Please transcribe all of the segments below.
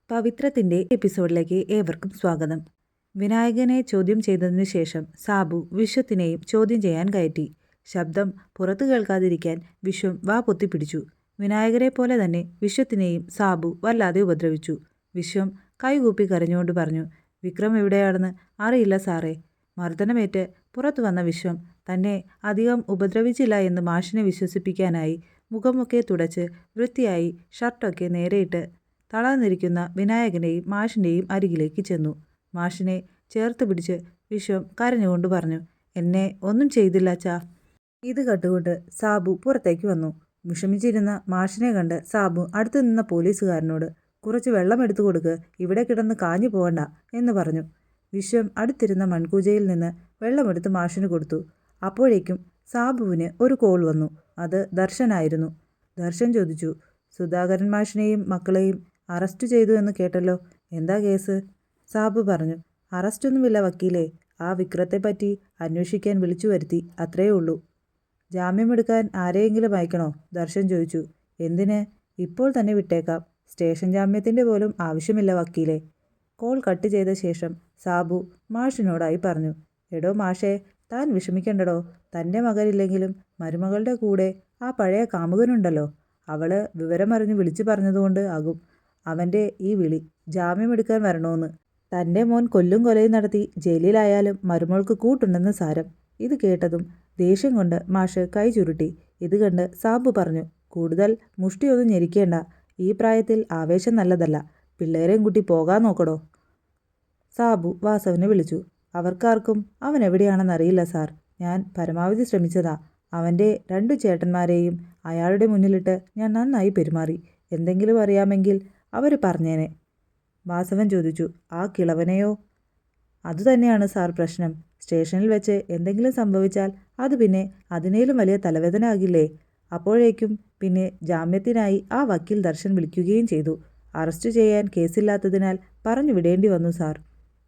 പവിത്രത്തിൻ്റെ എപ്പിസോഡിലേക്ക് ഏവർക്കും സ്വാഗതം. വിനായകനെ ചോദ്യം ചെയ്തതിനു ശേഷം സാബു വിശ്വത്തിനെയും ചോദ്യം ചെയ്യാൻ കയറ്റി. ശബ്ദം പുറത്തു കേൾക്കാതിരിക്കാൻ വിശ്വം വാ പൊത്തിപ്പിടിച്ചു. വിനായകരെ പോലെ തന്നെ വിശ്വത്തിനെയും സാബു വല്ലാതെ ഉപദ്രവിച്ചു. വിശ്വം കൈകൂപ്പി കരഞ്ഞുകൊണ്ട് പറഞ്ഞു, വിക്രം എവിടെയാണെന്ന് അറിയില്ല സാറേ. മർദ്ദനമേറ്റ് പുറത്തു വന്ന വിശ്വം തന്നെ അധികം ഉപദ്രവിച്ചില്ല എന്ന് മാഷിനെ വിശ്വസിപ്പിക്കാനായി മുഖമൊക്കെ തുടച്ച് വൃത്തിയായി ഷർട്ടൊക്കെ നേരെയിട്ട് തളർന്നിരിക്കുന്ന വിനായകൻ്റെയും മാഷിൻ്റെയും അരികിലേക്ക് ചെന്നു. മാഷിനെ ചേർത്ത് പിടിച്ച് വിശ്വം കരഞ്ഞുകൊണ്ട് പറഞ്ഞു, എന്നെ ഒന്നും ചെയ്തില്ല അച്ഛാ. ഇത് കണ്ടുകൊണ്ട് സാബു പുറത്തേക്ക് വന്നു. വിഷമിച്ചിരുന്ന മാഷിനെ കണ്ട് സാബു അടുത്തു നിന്ന പോലീസുകാരനോട്, കുറച്ച് വെള്ളം എടുത്തു കൊടുക്ക്, ഇവിടെ കിടന്ന് കാഞ്ഞു പോകണ്ട എന്ന് പറഞ്ഞു. വിശ്വം അടുത്തിരുന്ന മൺകൂജയിൽ നിന്ന് വെള്ളമെടുത്ത് മാഷിന് കൊടുത്തു. അപ്പോഴേക്കും സാബുവിന് ഒരു കോൾ വന്നു. അത് ദർശനായിരുന്നു. ദർശൻ ചോദിച്ചു, സുധാകരൻ മാഷിനെയും മക്കളെയും അറസ്റ്റ് ചെയ്തു എന്ന് കേട്ടല്ലോ, എന്താ കേസ്? സാബു പറഞ്ഞു, അറസ്റ്റൊന്നുമില്ല വക്കീലേ, ആ വിക്രത്തെപ്പറ്റി അന്വേഷിക്കാൻ വിളിച്ചു വരുത്തി, അത്രയേ ഉള്ളൂ. ജാമ്യമെടുക്കാൻ ആരെയെങ്കിലും അയക്കണോ? ദർശൻ ചോദിച്ചു. എന്തിന്? ഇപ്പോൾ തന്നെ വിട്ടേക്കാം. സ്റ്റേഷൻ ജാമ്യത്തിൻ്റെ പോലും ആവശ്യമില്ല വക്കീലേ. കോൾ കട്ട് ചെയ്ത ശേഷം സാബു മാഷിനോടായി പറഞ്ഞു, എടോ മാഷേ, താൻ വിഷമിക്കണ്ടടോ. തൻ്റെ മകനില്ലെങ്കിലും മരുമകളുടെ കൂടെ ആ പഴയ കാമുകനുണ്ടല്ലോ, അവള് വിവരമറിഞ്ഞ് വിളിച്ചു പറഞ്ഞതുകൊണ്ട് ആകും അവൻ്റെ ഈ വിളി, ജാമ്യമെടുക്കാൻ വരണോന്ന്. തൻ്റെ മോൻ കൊല്ലും കൊലയും നടത്തി ജയിലിലായാലും മരുമോൾക്ക് കൂട്ടുണ്ടെന്ന് സാരം. ഇത് കേട്ടതും ദേഷ്യം കൊണ്ട് മാഷ് കൈ ചുരുട്ടി. ഇത് കണ്ട് സാബു പറഞ്ഞു, കൂടുതൽ മുഷ്ടിയൊന്നും ഞെരിക്കേണ്ട. ഈ പ്രായത്തിൽ ആവേശം നല്ലതല്ല. പിള്ളേരെയും കൂട്ടി പോകാൻ നോക്കടോ. സാബു വാസവനെ വിളിച്ചു. അവർക്കാർക്കും അവൻ എവിടെയാണെന്നറിയില്ല സാർ. ഞാൻ പരമാവധി ശ്രമിച്ചതാ. അവൻ്റെ 2 ചേട്ടന്മാരെയും അയാളുടെ മുന്നിലിട്ട് ഞാൻ നന്നായി പെരുമാറി. എന്തെങ്കിലും അറിയാമെങ്കിൽ അവർ പറഞ്ഞേനെ. വാസവൻ ചോദിച്ചു, ആ കിളവനെയോ? അതുതന്നെയാണ് സാർ പ്രശ്നം. സ്റ്റേഷനിൽ വെച്ച് എന്തെങ്കിലും സംഭവിച്ചാൽ അത് പിന്നെ അതിനേലും വലിയ തലവേദന ആകില്ലേ? അപ്പോഴേക്കും പിന്നെ ജാമ്യത്തിനായി ആ വക്കീൽ ദർശൻ വിളിക്കുകയും ചെയ്തു. അറസ്റ്റ് ചെയ്യാൻ കേസില്ലാത്തതിനാൽ പറഞ്ഞു വിടേണ്ടി വന്നു സാർ.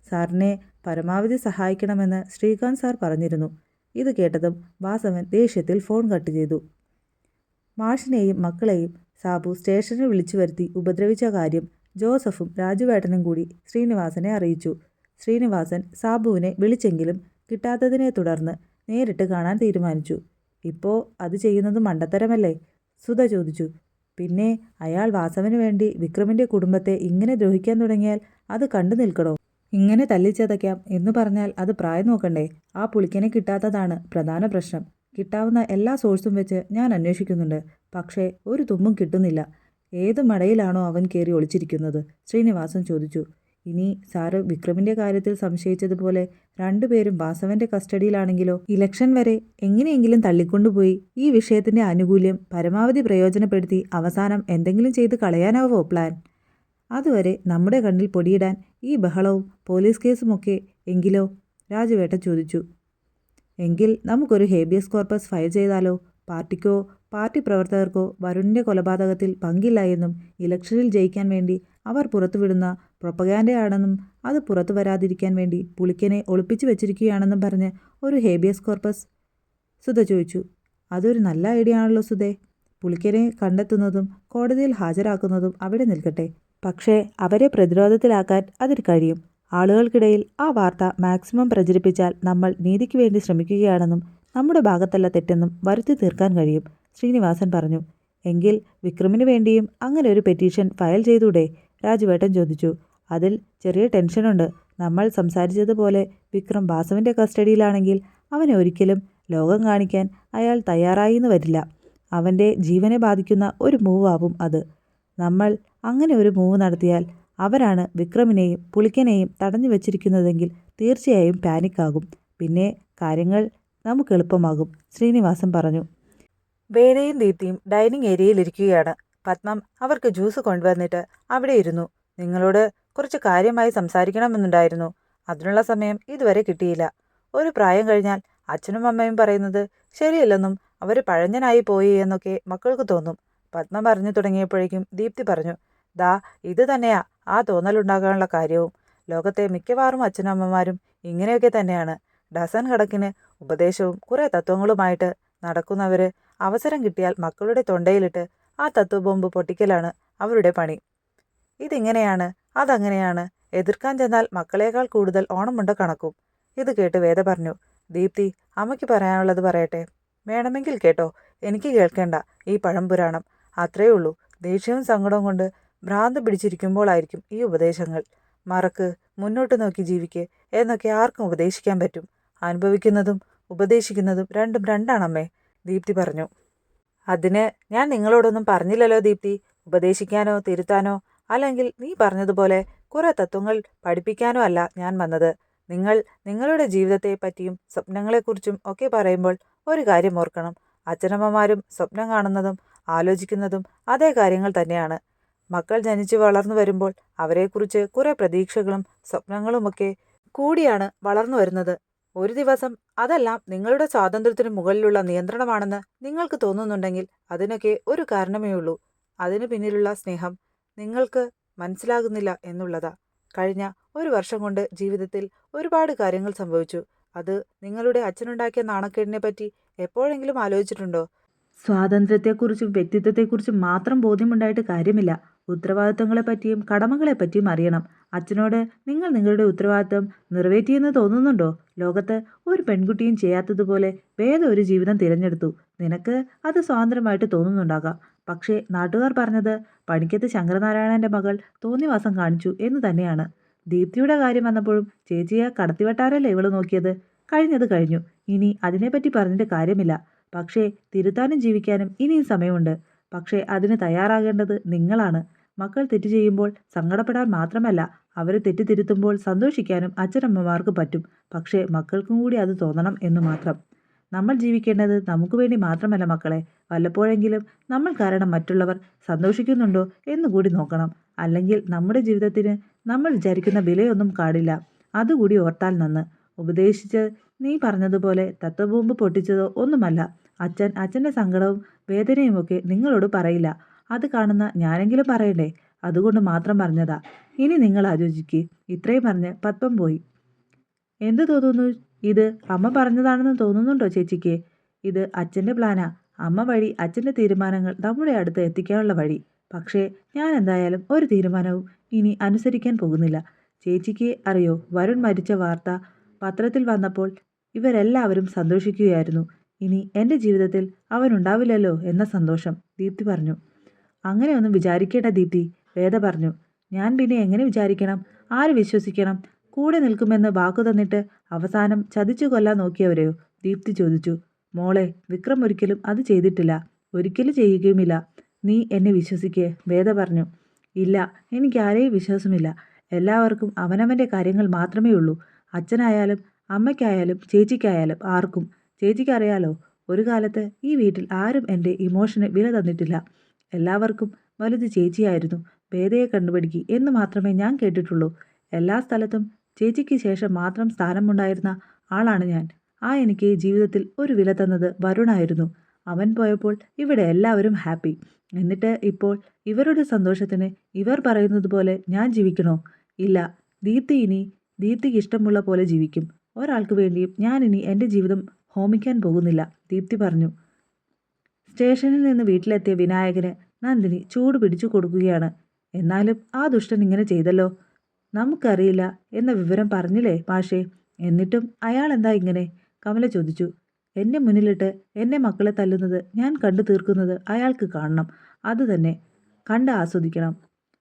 സാറിനെ പരമാവധി സഹായിക്കണമെന്ന് ശ്രീകാന്ത് സാർ പറഞ്ഞിരുന്നു. ഇത് കേട്ടതും വാസവൻ ദേഷ്യത്തിൽ ഫോൺ കട്ട് ചെയ്തു. മാഷിനെയും മക്കളെയും സാബു സ്റ്റേഷനിൽ വിളിച്ചു വരുത്തി ഉപദ്രവിച്ച കാര്യം ജോസഫും രാജുവേട്ടനും കൂടി ശ്രീനിവാസനെ അറിയിച്ചു. ശ്രീനിവാസൻ സാബുവിനെ വിളിച്ചെങ്കിലും കിട്ടാത്തതിനെ തുടർന്ന് നേരിട്ട് കാണാൻ തീരുമാനിച്ചു. ഇപ്പോൾ അത് ചെയ്യുന്നത് മണ്ടത്തരമല്ലേ? സുധ ചോദിച്ചു. പിന്നെ അയാൾ വാസവന് വേണ്ടി വിക്രമിൻ്റെ കുടുംബത്തെ ഇങ്ങനെ ദ്രോഹിക്കാൻ തുടങ്ങിയാൽ അത് കണ്ടു നിൽക്കണോ? ഇങ്ങനെ തല്ലിച്ചതയ്ക്കാം എന്ന് പറഞ്ഞാൽ അത് പ്രായം നോക്കണ്ടേ? ആ പുളിക്കനെ കിട്ടാത്തതാണ് പ്രധാന പ്രശ്നം. കിട്ടാവുന്ന എല്ലാ സോഴ്സും വെച്ച് ഞാൻ അന്വേഷിക്കുന്നുണ്ട്. പക്ഷേ ഒരു തുമ്പും കിട്ടുന്നില്ല. ഏത് മടയിലാണോ അവൻ കയറി ഒളിച്ചിരിക്കുന്നത്? ശ്രീനിവാസൻ ചോദിച്ചു. ഇനി സാറ് വിക്രമിൻ്റെ കാര്യത്തിൽ സംശയിച്ചതുപോലെ 2 പേരും വാസവൻ്റെ കസ്റ്റഡിയിലാണെങ്കിലോ? ഇലക്ഷൻ വരെ എങ്ങനെയെങ്കിലും തള്ളിക്കൊണ്ടുപോയി ഈ വിഷയത്തിൻ്റെ ആനുകൂല്യം പരമാവധി പ്രയോജനപ്പെടുത്തി അവസാനം എന്തെങ്കിലും ചെയ്ത് കളയാനാവോ പ്ലാൻ? അതുവരെ നമ്മുടെ കണ്ണിൽ പൊടിയിടാൻ ഈ ബഹളവും പോലീസ് കേസുമൊക്കെ എങ്കിലോ? രാജുവേട്ടൻ ചോദിച്ചു. എങ്കിൽ നമുക്കൊരു ഹേബിയസ് കോർപ്പസ് ഫയൽ ചെയ്താലോ? പാർട്ടിക്കോ പാർട്ടി പ്രവർത്തകർക്കോ വരുണിൻ്റെ കൊലപാതകത്തിൽ പങ്കില്ല എന്നും ഇലക്ഷനിൽ ജയിക്കാൻ വേണ്ടി അവർ പുറത്തുവിടുന്ന പ്രൊപ്പഗാൻഡയാണെന്നും അത് പുറത്തു വരാതിരിക്കാൻ വേണ്ടി പുളിക്കനെ ഒളിപ്പിച്ചു വെച്ചിരിക്കുകയാണെന്നും പറഞ്ഞ് ഒരു ഹേബിയസ് കോർപ്പസ്? സുധ ചോദിച്ചു. അതൊരു നല്ല ഐഡിയ ആണല്ലോ സുധേ. പുളിക്കനെ കണ്ടെത്തുന്നതും കോടതിയിൽ ഹാജരാക്കുന്നതും അവിടെ നിൽക്കട്ടെ. പക്ഷേ അവരെ പ്രതിരോധത്തിലാക്കാൻ അതിന് കഴിയും. ആളുകൾക്കിടയിൽ ആ വാർത്ത മാക്സിമം പ്രചരിപ്പിച്ചാൽ നമ്മൾ നീതിക്ക് വേണ്ടി ശ്രമിക്കുകയാണെന്നും നമ്മുടെ ഭാഗത്തല്ല തെറ്റെന്നും വരുത്തി തീർക്കാൻ കഴിയും. ശ്രീനിവാസൻ പറഞ്ഞു. എങ്കിൽ വിക്രമിന് വേണ്ടിയും അങ്ങനെ ഒരു പെറ്റീഷൻ ഫയൽ ചെയ്തൂടെ? രാജുവേട്ടൻ ചോദിച്ചു. അതിൽ ചെറിയ ടെൻഷനുണ്ട്. നമ്മൾ സംസാരിച്ചതുപോലെ വിക്രം വാസവൻ്റെ കസ്റ്റഡിയിലാണെങ്കിൽ അവനെ ഒരിക്കലും ലോകം കാണിക്കാൻ അയാൾ തയ്യാറായിന്ന് വരില്ല. അവൻ്റെ ജീവനെ ബാധിക്കുന്ന ഒരു മൂവാവും അത്. നമ്മൾ അങ്ങനെ ഒരു മൂവ് നടത്തിയാൽ അവരാണ് വിക്രമിനെയും പുളിക്കനെയും തടഞ്ഞു വച്ചിരിക്കുന്നതെങ്കിൽ തീർച്ചയായും പാനിക്കാകും. പിന്നെ കാര്യങ്ങൾ നമുക്ക് എളുപ്പമാകും. ശ്രീനിവാസൻ പറഞ്ഞു. വേദയും ദീപ്തിയും ഡൈനിങ് ഏരിയയിൽ ഇരിക്കുകയാണ്. പത്മം അവർക്ക് ജ്യൂസ് കൊണ്ടുവന്നിട്ട് അവിടെ ഇരുന്നു. നിങ്ങളോട് കുറച്ച് കാര്യമായി സംസാരിക്കണമെന്നുണ്ടായിരുന്നു. അതിനുള്ള സമയം ഇതുവരെ കിട്ടിയില്ല. ഒരു പ്രായം കഴിഞ്ഞാൽ അച്ഛനും അമ്മയും പറയുന്നത് ശരിയല്ലെന്നും അവർ പഴഞ്ഞനായി പോയി എന്നൊക്കെ മക്കൾക്ക് തോന്നും. പത്മ പറഞ്ഞു തുടങ്ങിയപ്പോഴേക്കും ദീപ്തി പറഞ്ഞു, ദാ ഇത് തന്നെയാ ആ തോന്നലുണ്ടാകാനുള്ള കാര്യവും. ലോകത്തെ മിക്കവാറും അച്ഛനമ്മമാരും ഇങ്ങനെയൊക്കെ തന്നെയാണ്. ഡസൻ കണക്കിന് ഉപദേശവും കുറേ തത്വങ്ങളുമായിട്ട് നടക്കുന്നവർ അവസരം കിട്ടിയാൽ മക്കളുടെ തൊണ്ടയിലിട്ട് ആ തത്വബോംബ് പൊട്ടിക്കലാണ് അവരുടെ പണി. ഇതിങ്ങനെയാണ് അതങ്ങനെയാണ്. എതിർക്കാൻ ചെന്നാൽ മക്കളേക്കാൾ കൂടുതൽ ഓണമുണ്ട കണക്കും. ഇത് കേട്ട് വേദ പറഞ്ഞു. ദീപ്തി, അമ്മയ്ക്ക് പറയാനുള്ളത് പറയട്ടെ. വേണമെങ്കിൽ കേട്ടോ, എനിക്ക് കേൾക്കേണ്ട ഈ പഴംപുരാണം. അത്രയേ ഉള്ളൂ. ദേഷ്യവും സങ്കടവും കൊണ്ട് ഭ്രാന്ത് പിടിച്ചിരിക്കുമ്പോഴായിരിക്കും ഈ ഉപദേശങ്ങൾ. മറക്ക്, മുന്നോട്ട് നോക്കി ജീവിക്ക് എന്നൊക്കെ ആർക്കും ഉപദേശിക്കാൻ പറ്റും. അനുഭവിക്കുന്നതും ഉപദേശിക്കുന്നതും രണ്ടും രണ്ടാണമ്മേ, ദീപ്തി പറഞ്ഞു. അതിന് ഞാൻ നിങ്ങളോടൊന്നും പറഞ്ഞില്ലല്ലോ ദീപ്തി. ഉപദേശിക്കാനോ തിരുത്താനോ അല്ലെങ്കിൽ നീ പറഞ്ഞതുപോലെ കുറെ തത്വങ്ങൾ പഠിപ്പിക്കാനോ അല്ല ഞാൻ വന്നത്. നിങ്ങൾ നിങ്ങളുടെ ജീവിതത്തെ പറ്റിയും സ്വപ്നങ്ങളെക്കുറിച്ചും ഒക്കെ പറയുമ്പോൾ ഒരു കാര്യം ഓർക്കണം. അച്ഛനമ്മമാരും സ്വപ്നം കാണുന്നതും ആലോചിക്കുന്നതും അതേ കാര്യങ്ങൾ തന്നെയാണ്. മക്കൾ ജനിച്ചു വളർന്നു വരുമ്പോൾ അവരെക്കുറിച്ച് കുറെ പ്രതീക്ഷകളും സ്വപ്നങ്ങളുമൊക്കെ കൂടിയാണ് വളർന്നു വരുന്നത്. ഒരു ദിവസം അതെല്ലാം നിങ്ങളുടെ സ്വാതന്ത്ര്യത്തിന് മുകളിലുള്ള നിയന്ത്രണമാണെന്ന് നിങ്ങൾക്ക് തോന്നുന്നുണ്ടെങ്കിൽ അതിനൊക്കെ ഒരു കാരണമേ ഉള്ളൂ. അതിനു പിന്നിലുള്ള സ്നേഹം നിങ്ങൾക്ക് മനസ്സിലാകുന്നില്ല എന്നുള്ളതാ. കഴിഞ്ഞ ഒരു വർഷം കൊണ്ട് ജീവിതത്തിൽ ഒരുപാട് കാര്യങ്ങൾ സംഭവിച്ചു. അത് നിങ്ങളുടെ അച്ഛനുണ്ടാക്കിയ നാണക്കേടിനെ പറ്റി എപ്പോഴെങ്കിലും ആലോചിച്ചിട്ടുണ്ടോ? സ്വാതന്ത്ര്യത്തെക്കുറിച്ചും വ്യക്തിത്വത്തെക്കുറിച്ചും മാത്രം ബോധ്യമുണ്ടായിട്ട് കാര്യമില്ല. ഉത്തരവാദിത്തങ്ങളെപ്പറ്റിയും കടമകളെപ്പറ്റിയും അറിയണം. അച്ഛനോട് നിങ്ങൾ നിങ്ങളുടെ ഉത്തരവാദിത്തം നിറവേറ്റിയെന്ന് തോന്നുന്നുണ്ടോ? ലോകത്ത് ഒരു പെൺകുട്ടിയും ചെയ്യാത്തതുപോലെ വേറെ ഒരു ജീവിതം തിരഞ്ഞെടുത്തു. നിനക്ക് അത് സ്വാതന്ത്ര്യമായിട്ട് തോന്നുന്നുണ്ടാകാം. പക്ഷേ നാട്ടുകാർ പറഞ്ഞത് പണിക്കത്ത് ശങ്കരനാരായണന്റെ മകൾ തോന്നിവാസം കാണിച്ചു എന്ന് തന്നെയാണ്. ദീപ്തിയുടെ കാര്യം വന്നപ്പോഴും ചേച്ചിയെ കടത്തിവെട്ടാനല്ലേ ഇവള് നോക്കിയത്. കഴിഞ്ഞത് കഴിഞ്ഞു. ഇനി അതിനെപ്പറ്റി പറഞ്ഞിട്ട് കാര്യമില്ല. പക്ഷേ തിരുത്താനും ജീവിക്കാനും ഇനിയും സമയമുണ്ട്. പക്ഷേ അതിന് തയ്യാറാകേണ്ടത് നിങ്ങളാണ്. മക്കൾ തെറ്റ് ചെയ്യുമ്പോൾ സങ്കടപ്പെടാൻ മാത്രമല്ല, അവർ തെറ്റ് തിരുത്തുമ്പോൾ സന്തോഷിക്കാനും അച്ഛനമ്മമാർക്ക് പറ്റും. പക്ഷേ മക്കൾക്കും കൂടി അത് തോന്നണം എന്ന് മാത്രം. നമ്മൾ ജീവിക്കേണ്ടത് നമുക്ക് വേണ്ടി മാത്രമല്ല മക്കളെ. വല്ലപ്പോഴെങ്കിലും നമ്മൾ കാരണം മറ്റുള്ളവർ സന്തോഷിക്കുന്നുണ്ടോ എന്നുകൂടി നോക്കണം. അല്ലെങ്കിൽ നമ്മുടെ ജീവിതത്തിന് നമ്മൾ വിചാരിക്കുന്ന വിലയൊന്നും കാണില്ല. അതുകൂടി ഓർത്താൽ നന്ന്. ഉപദേശിച്ച് നീ പറഞ്ഞതുപോലെ തത്വബോംബ് പൊട്ടിച്ചതോ ഒന്നുമല്ല. അച്ഛൻ അച്ഛൻ്റെ സങ്കടവും വേദനയുമൊക്കെ നിങ്ങളോട് പറയില്ല. അത് കാണുന്ന ഞാനെങ്കിലും പറയണ്ടേ? അതുകൊണ്ട് മാത്രം പറഞ്ഞതാ. ഇനി നിങ്ങൾ ആലോചിക്ക്. ഇത്രയും പറഞ്ഞ് പത്മം പോയി. എന്ത് തോന്നുന്നു? ഇത് അമ്മ പറഞ്ഞതാണെന്ന് തോന്നുന്നുണ്ടോ ചേച്ചിക്ക്? ഇത് അച്ഛൻ്റെ പ്ലാനാ. അമ്മ വഴി അച്ഛൻ്റെ തീരുമാനങ്ങൾ നമ്മുടെ അടുത്ത് എത്തിക്കാനുള്ള വഴി. പക്ഷേ ഞാൻ എന്തായാലും ഒരു തീരുമാനവും ഇനി അനുസരിക്കാൻ പോകുന്നില്ല. ചേച്ചിക്ക് അറിയോ, വരുൺ മരിച്ച വാർത്ത പത്രത്തിൽ വന്നപ്പോൾ ഇവരെല്ലാവരും സന്തോഷിക്കുകയായിരുന്നു. ഇനി എൻ്റെ ജീവിതത്തിൽ അവനുണ്ടാവില്ലല്ലോ എന്ന സന്തോഷം, ദീപ്തി പറഞ്ഞു. അങ്ങനെയൊന്നും വിചാരിക്കേണ്ട ദീപ്തി, വേദ പറഞ്ഞു. ഞാൻ പിന്നെ എങ്ങനെ വിചാരിക്കണം? ആര് വിശ്വസിക്കണം? കൂടെ നിൽക്കുമെന്ന് വാക്കു തന്നിട്ട് അവസാനം ചതിച്ചു കൊല്ലാൻ നോക്കിയവരെയോ? ദീപ്തി ചോദിച്ചു. മോളെ, വിക്രം ഒരിക്കലും അത് ചെയ്തിട്ടില്ല. ഒരിക്കലും ചെയ്യുകയുമില്ല. നീ എന്നെ വിശ്വസിക്കേ, വേദ പറഞ്ഞു. ഇല്ല, എനിക്ക് ആരെയും വിശ്വാസമില്ല. എല്ലാവർക്കും അവനവൻ്റെ കാര്യങ്ങൾ മാത്രമേ ഉള്ളൂ. അച്ഛനായാലും അമ്മയ്ക്കായാലും ചേച്ചിക്കായാലും ആർക്കും. ചേച്ചിക്കറിയാലോ, ഒരു കാലത്ത് ഈ വീട്ടിൽ ആരും എൻ്റെ ഇമോഷന് വില തന്നിട്ടില്ല. എല്ലാവർക്കും വലുത് ചേച്ചിയായിരുന്നു. വേദയെ കണ്ടുപിടിക്കി എന്ന് മാത്രമേ ഞാൻ കേട്ടിട്ടുള്ളൂ. എല്ലാ സ്ഥലത്തും ചേച്ചിക്ക് ശേഷം മാത്രം സ്ഥാനമുണ്ടായിരുന്ന ആളാണ് ഞാൻ. എനിക്ക് ജീവിതത്തിൽ ഒരു വില തന്നത് വരുണായിരുന്നു. അവൻ പോയപ്പോൾ ഇവിടെ എല്ലാവരും ഹാപ്പി. എന്നിട്ട് ഇപ്പോൾ ഇവരുടെ സന്തോഷത്തിന് ഇവർ പറയുന്നത് പോലെ ഞാൻ ജീവിക്കണോ? ഇല്ല. ദീപ്തിക്ക് ഇഷ്ടമുള്ള പോലെ ജീവിക്കും. ഒരാൾക്ക് വേണ്ടിയും ഞാനിനി എൻ്റെ ജീവിതം ഹോമിക്കാൻ പോകുന്നില്ല, ദീപ്തി പറഞ്ഞു. സ്റ്റേഷനിൽ നിന്ന് വീട്ടിലെത്തിയ വിനായകന് നന്ദിനി ചൂട് പിടിച്ചു കൊടുക്കുകയാണ്. എന്നാലും ആ ദുഷ്ടൻ ഇങ്ങനെ ചെയ്തല്ലോ. നമുക്കറിയില്ല എന്ന വിവരം പറഞ്ഞില്ലേ മാഷേ? എന്നിട്ടും അയാൾ എന്താ ഇങ്ങനെ? കമല ചോദിച്ചു. എന്നെ മുന്നിലിട്ട് എന്നെ മക്കളെ തല്ലുന്നത് ഞാൻ കണ്ടു തീർക്കുന്നത് അയാൾക്ക് കാണണം. അത് തന്നെ കണ്ട് ആസ്വദിക്കണം.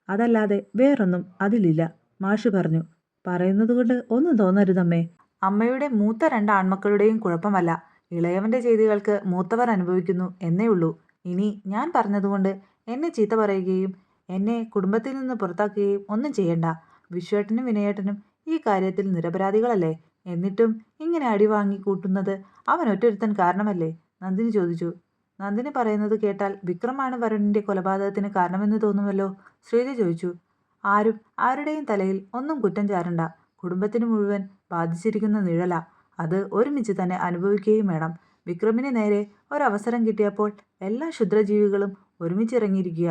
അതല്ലാതെ വേറൊന്നും അതിലില്ല, മാഷ് പറഞ്ഞു. പറയുന്നതുകൊണ്ട് ഒന്നും തോന്നരുതമ്മേ. അമ്മയുടെ മൂത്ത 2 ആൺമക്കളുടെയും കുഴപ്പമല്ല. ഇളയവൻ്റെ ചെയ്തികൾക്ക് മൂത്തവർ അനുഭവിക്കുന്നു എന്നേ ഉള്ളൂ. ഇനി ഞാൻ പറഞ്ഞതുകൊണ്ട് എന്നെ ചീത്ത പറയുകയും എന്നെ കുടുംബത്തിൽ നിന്ന് പുറത്താക്കുകയും ഒന്നും ചെയ്യണ്ട. വിശ്വേട്ടനും വിനയേട്ടനും ഈ കാര്യത്തിൽ നിരപരാധികളല്ലേ? എന്നിട്ടും ഇങ്ങനെ അടിവാങ്ങി കൂട്ടുന്നത് അവൻ ഒറ്റൊരുത്തൻ കാരണമല്ലേ? നന്ദിനി ചോദിച്ചു. നന്ദിനി പറയുന്നത് കേട്ടാൽ വിക്രമാണ് വരുണിൻ്റെ കൊലപാതകത്തിന് കാരണമെന്ന് തോന്നുമല്ലോ, ശ്രീജ ചോദിച്ചു. ആരുടെയും തലയിൽ ഒന്നും കുറ്റം ചാരണ്ട. കുടുംബത്തിന് മുഴുവൻ ബാധിച്ചിരിക്കുന്ന നിഴലാ. അത് ഒരുമിച്ച് തന്നെ അനുഭവിക്കുകയും വേണം. വിക്രമിന് നേരെ ഒരവസരം കിട്ടിയപ്പോൾ എല്ലാ ക്ഷുദ്രജീവികളും ഒരുമിച്ചിറങ്ങിയിരിക്കുക.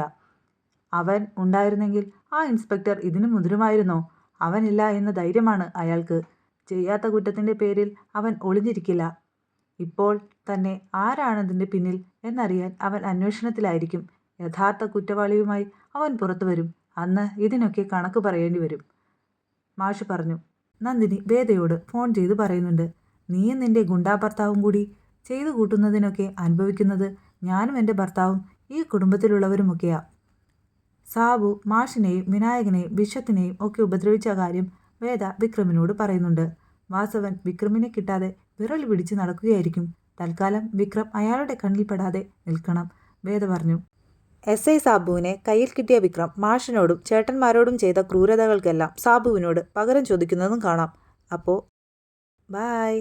അവൻ ഉണ്ടായിരുന്നെങ്കിൽ ആ ഇൻസ്പെക്ടർ ഇതിനു മുതിരുമായിരുന്നോ? അവനില്ല എന്ന ധൈര്യമാണ് അയാൾക്ക്. ചെയ്യാത്ത കുറ്റത്തിൻ്റെ പേരിൽ അവൻ ഒളിഞ്ഞിരിക്കില്ല. ഇപ്പോൾ തന്നെ ആരാണതിൻ്റെ പിന്നിൽ എന്നറിയാൻ അവൻ അന്വേഷണത്തിലായിരിക്കും. യഥാർത്ഥ കുറ്റവാളിയുമായി അവൻ പുറത്തു വരും. അന്ന് ഇതിനൊക്കെ കണക്ക് പറയേണ്ടി വരും. മാഷ് പറഞ്ഞു. നന്ദിനി വേദയോട് ഫോൺ ചെയ്ത് പറയുന്നുണ്ട്. നീയും നിന്റെ ഗുണ്ടാ ഭർത്താവും കൂടി ചെയ്തു കൂട്ടുന്നതിനൊക്കെ അനുഭവിക്കുന്നത് ഞാനും എൻ്റെ ഭർത്താവും ഈ കുടുംബത്തിലുള്ളവരുമൊക്കെയാ. സാബു മാഷിനെയും വിനായകനെയും വിശ്വത്തിനെയും ഒക്കെ ഉപദ്രവിച്ച കാര്യം വേദ വിക്രമിനോട് പറയുന്നുണ്ട്. വാസവൻ വിക്രമിനെ കിട്ടാതെ വിറൽ പിടിച്ച് നടക്കുകയായിരിക്കും. തൽക്കാലം വിക്രം അയാളുടെ കണ്ണിൽപ്പെടാതെ നിൽക്കണം, വേദ പറഞ്ഞു. SI സാബുവിനെ കയ്യിൽ കിട്ടിയ വിക്രം മാഷിനോടും ചേട്ടന്മാരോടും ചെയ്ത ക്രൂരതകൾക്കെല്ലാം സാബുവിനോട് പകരം ചോദിക്കുന്നതും കാണാം. അപ്പോൾ ബായ്.